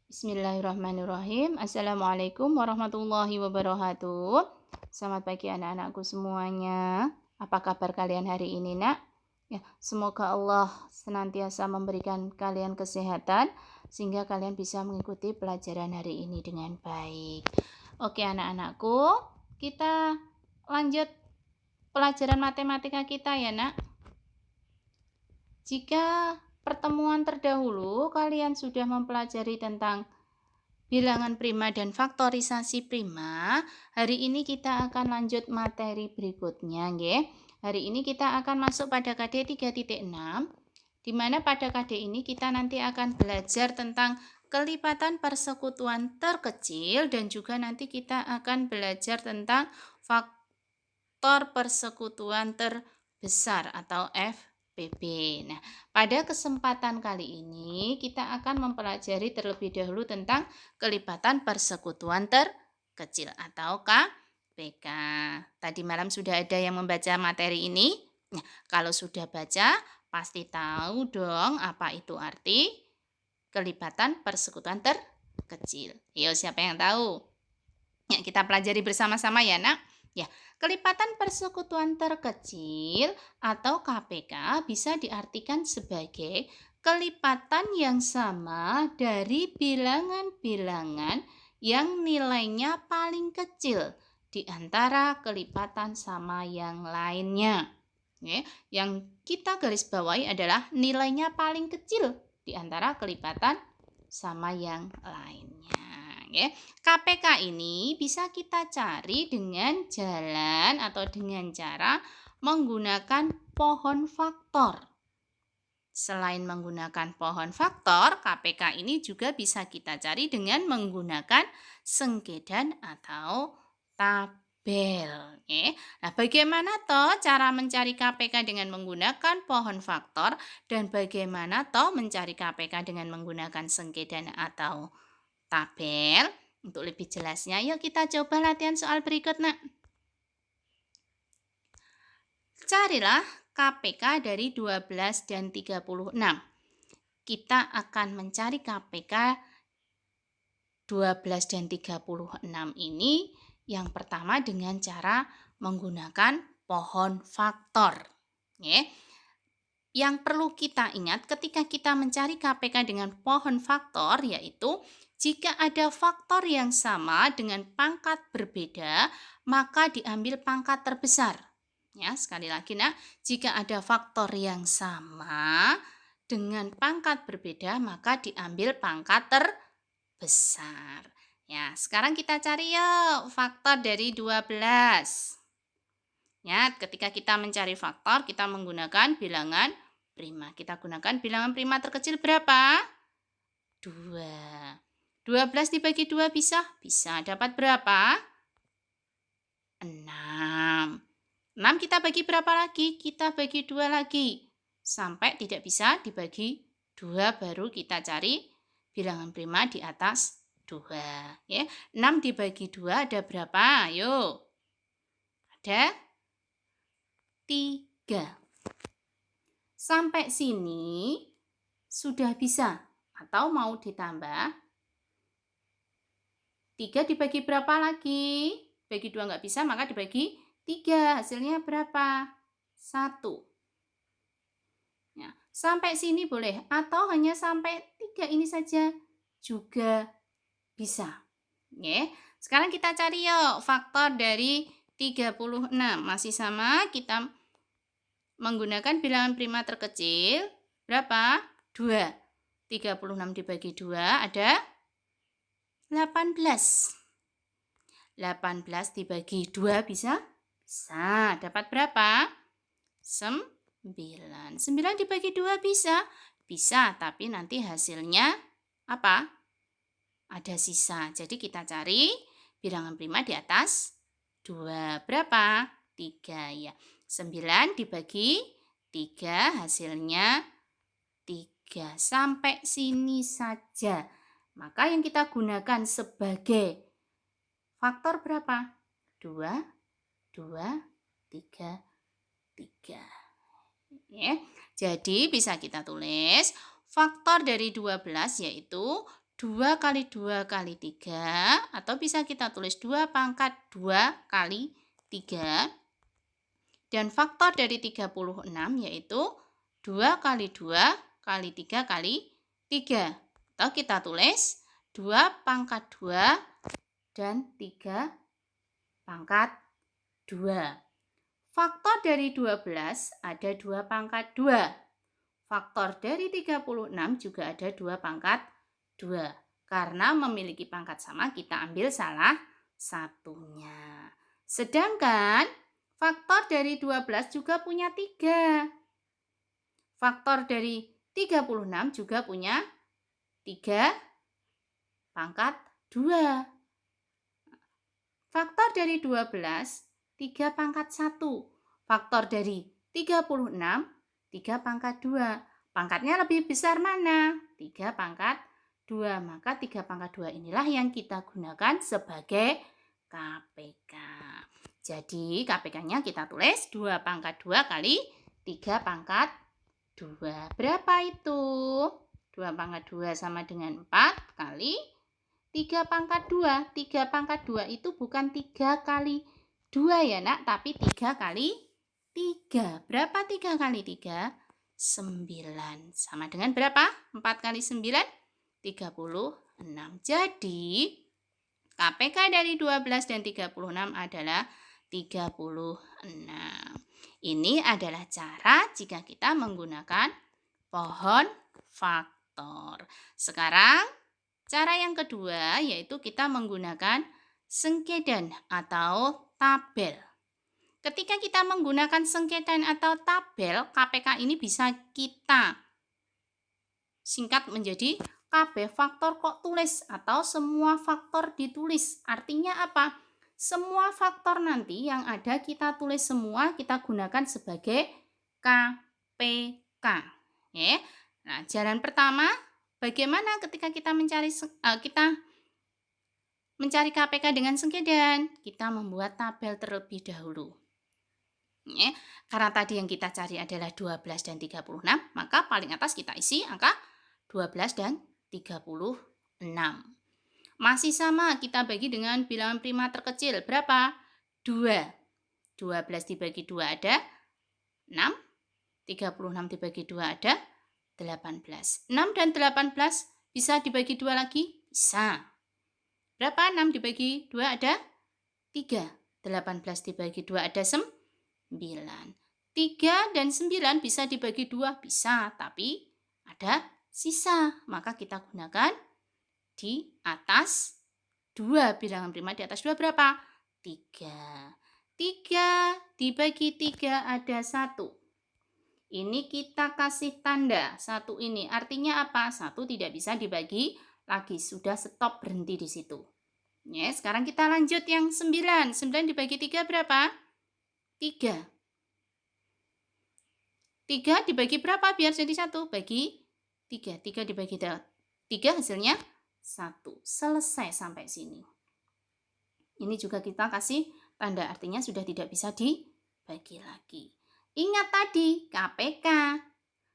Bismillahirrahmanirrahim. Assalamualaikum warahmatullahi wabarakatuh. Selamat pagi anak-anakku semuanya. Apa kabar kalian hari ini, Nak? Ya, semoga Allah senantiasa memberikan kalian kesehatan sehingga kalian bisa mengikuti pelajaran hari ini dengan baik. Oke, anak-anakku, kita lanjut pelajaran matematika kita ya, Nak. Jika pertemuan terdahulu kalian sudah mempelajari tentang bilangan prima dan faktorisasi prima, hari ini kita akan lanjut materi berikutnya, nggih. Hari ini kita akan masuk pada KD 3.6, di mana pada KD ini kita nanti akan belajar tentang kelipatan persekutuan terkecil dan juga nanti kita akan belajar tentang faktor persekutuan terbesar atau FPB. Nah, pada kesempatan kali ini kita akan mempelajari terlebih dahulu tentang kelipatan persekutuan terkecil atau KPK. Tadi malam sudah ada yang membaca materi ini? Nah, kalau sudah baca, pasti tahu dong apa itu arti kelipatan persekutuan terkecil. Yo, siapa yang tahu? Ya, kita pelajari bersama-sama ya, Nak. Ya, kelipatan persekutuan terkecil atau KPK bisa diartikan sebagai kelipatan yang sama dari bilangan-bilangan yang nilainya paling kecil di antara kelipatan sama yang lainnya. Yang kita garis bawahi adalah nilainya paling kecil di antara kelipatan sama yang lainnya. KPK ini bisa kita cari dengan jalan atau dengan cara menggunakan pohon faktor. Selain menggunakan pohon faktor, KPK ini juga bisa kita cari dengan menggunakan sengkedan atau tabel. Nah, bagaimana toh cara mencari KPK dengan menggunakan pohon faktor dan bagaimana toh mencari KPK dengan menggunakan sengkedan atau tabel? Untuk lebih jelasnya, yuk kita coba latihan soal berikut, Nak. Carilah KPK dari 12 dan 36. Kita akan mencari KPK 12 dan 36 ini yang pertama dengan cara menggunakan pohon faktor. Yang perlu kita ingat ketika kita mencari KPK dengan pohon faktor yaitu jika ada faktor yang sama dengan pangkat berbeda, maka diambil pangkat terbesar. Ya, sekali lagi, Nak, jika ada faktor yang sama dengan pangkat berbeda, maka diambil pangkat terbesar. Ya, sekarang kita cari yuk faktor dari 12. Ya, ketika kita mencari faktor, kita menggunakan bilangan prima. Kita gunakan bilangan prima terkecil berapa? 2. 12 dibagi 2 bisa? Bisa. Dapat berapa? 6. 6 kita bagi berapa lagi? Kita bagi 2 lagi. Sampai tidak bisa dibagi 2 baru kita cari bilangan prima di atas 2. Ya. 6 dibagi 2 ada berapa? Ayo. Ada 3. Sampai sini sudah bisa atau mau ditambah? 3 dibagi berapa lagi? Bagi 2 nggak bisa, maka dibagi 3. Hasilnya berapa? 1. Ya, sampai sini boleh. Atau hanya sampai 3 ini saja juga bisa. Oke. Sekarang kita cari yuk faktor dari 36. Masih sama, kita menggunakan bilangan prima terkecil. Berapa? 2. 36 dibagi 2 ada 18. 18 dibagi 2 bisa? Bisa. Dapat berapa? 9. 9 dibagi 2 bisa? Bisa, tapi nanti hasilnya apa? Ada sisa. Jadi kita cari bilangan prima di atas 2. Berapa? 3 ya. 9 dibagi 3 hasilnya 3. Sampai sini saja. Maka yang kita gunakan sebagai faktor berapa? 2, 2, 3, 3. Ya. Jadi bisa kita tulis faktor dari 12 yaitu 2 kali 2 kali 3, atau bisa kita tulis 2 pangkat 2 kali 3. Dan faktor dari 36 yaitu 2 kali 2 kali 3 kali 3. Atau kita tulis 2 pangkat 2 dan 3 pangkat 2. Faktor dari 12 ada 2 pangkat 2. Faktor dari 36 juga ada 2 pangkat 2. Karena memiliki pangkat sama, kita ambil salah satunya. Sedangkan faktor dari 12 juga punya 3. Faktor dari 36 juga punya 3 pangkat 2. Faktor dari 12, 3 pangkat 1. Faktor dari 36, 3 pangkat 2. Pangkatnya lebih besar mana? 3 pangkat 2. Maka 3 pangkat 2 inilah yang kita gunakan sebagai KPK. Jadi KPK-nya kita tulis 2 pangkat 2 kali 3 pangkat 2. Berapa itu? 2 pangkat 2 sama dengan 4 kali 3 pangkat 2. 3 pangkat 2 itu bukan 3 kali 2 ya nak, tapi 3 kali 3. Berapa 3 kali 3? 9. Sama dengan berapa? 4 kali 9? 36. Jadi KPK dari 12 dan 36 adalah 36. Ini adalah cara jika kita menggunakan pohon faktor. Sekarang cara yang kedua yaitu kita menggunakan sengkedan atau tabel. Ketika kita menggunakan sengkedan atau tabel, KPK ini bisa kita singkat menjadi KB faktor kok tulis atau semua faktor ditulis. Artinya apa? Semua faktor nanti yang ada kita tulis semua, kita gunakan sebagai KPK. Ya. Nah, jalan pertama, bagaimana ketika kita mencari KPK dengan sengkedan? Kita membuat tabel terlebih dahulu. Ya, karena tadi yang kita cari adalah 12 dan 36, maka paling atas kita isi angka 12 dan 36. Masih sama, kita bagi dengan bilangan prima terkecil. Berapa? 2. 12 dibagi 2 ada 6. 36 dibagi 2 ada 18. 6 dan 18 bisa dibagi 2 lagi? Bisa. Berapa? 6 dibagi 2 ada 3. 18 dibagi 2 ada 9. 3 dan 9 bisa dibagi 2? Bisa, tapi ada sisa. Maka kita gunakan di atas 2. Bilangan prima di atas 2 berapa? 3. 3 dibagi 3 ada 1. Ini kita kasih tanda 1 ini. Artinya apa? 1 tidak bisa dibagi lagi. Sudah stop, berhenti di situ. Ya, sekarang kita lanjut yang 9. 9 dibagi 3 berapa? 3. 3 dibagi berapa biar jadi 1? Bagi 3. 3 dibagi 3 hasilnya 1. Selesai sampai sini. Ini juga kita kasih tanda, artinya sudah tidak bisa dibagi lagi. Ingat tadi KPK.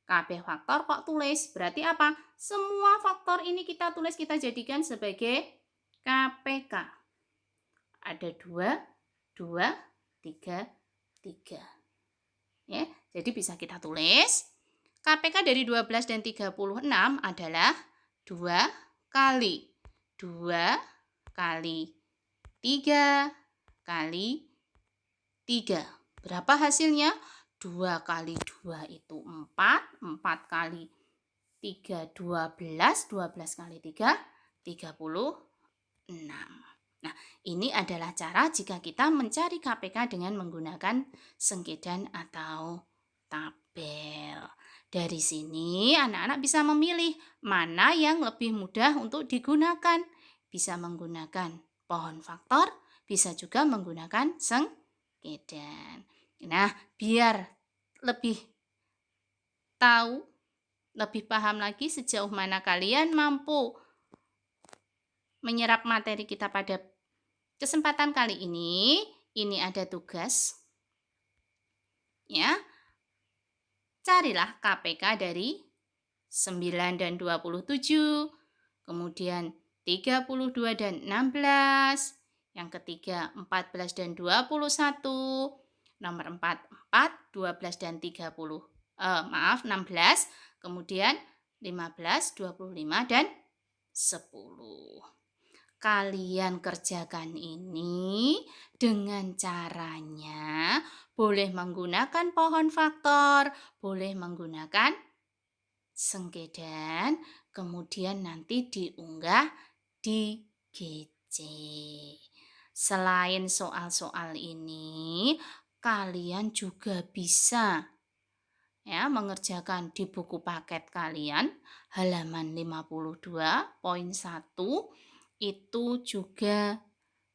KB faktor kok tulis? Berarti apa? Semua faktor ini kita tulis, kita jadikan sebagai KPK. Ada 2, 2, 3, 3. Ya, jadi bisa kita tulis KPK dari 12 dan 36 adalah 2 kali 2 kali 3 kali 3. Berapa hasilnya? 2 kali 2 itu 4. 4 kali 3, 12. 12 kali 3, 36. Nah, ini adalah cara jika kita mencari KPK dengan menggunakan sengkedan atau tabel. Dari sini anak-anak bisa memilih mana yang lebih mudah untuk digunakan. Bisa menggunakan pohon faktor, bisa juga menggunakan sengkedan. Nah, biar lebih tahu, lebih paham lagi sejauh mana kalian mampu menyerap materi kita pada kesempatan kali ini ada tugas. Ya. Carilah KPK dari 9 dan 27. kemudian 32 dan 16, yang ketiga 14 dan 21, nomor 4, 4, 12 dan 30, 16, kemudian 15, 25 dan 10. Kalian kerjakan ini dengan caranya boleh menggunakan pohon faktor, boleh menggunakan sengkedan, kemudian nanti diunggah di GC. Selain soal-soal ini, kalian juga bisa mengerjakan di buku paket kalian halaman 52.1 itu juga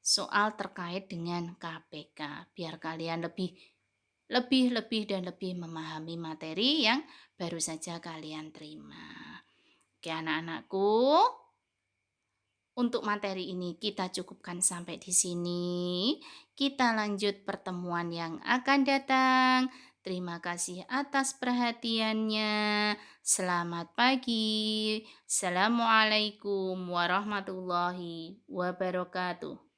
soal terkait dengan KPK biar kalian lebih dan lebih memahami materi yang baru saja kalian terima. Oke anak-anakku, untuk materi ini kita cukupkan sampai di sini. Kita lanjut pertemuan yang akan datang. Terima kasih atas perhatiannya. Selamat pagi. Assalamualaikum warahmatullahi wabarakatuh.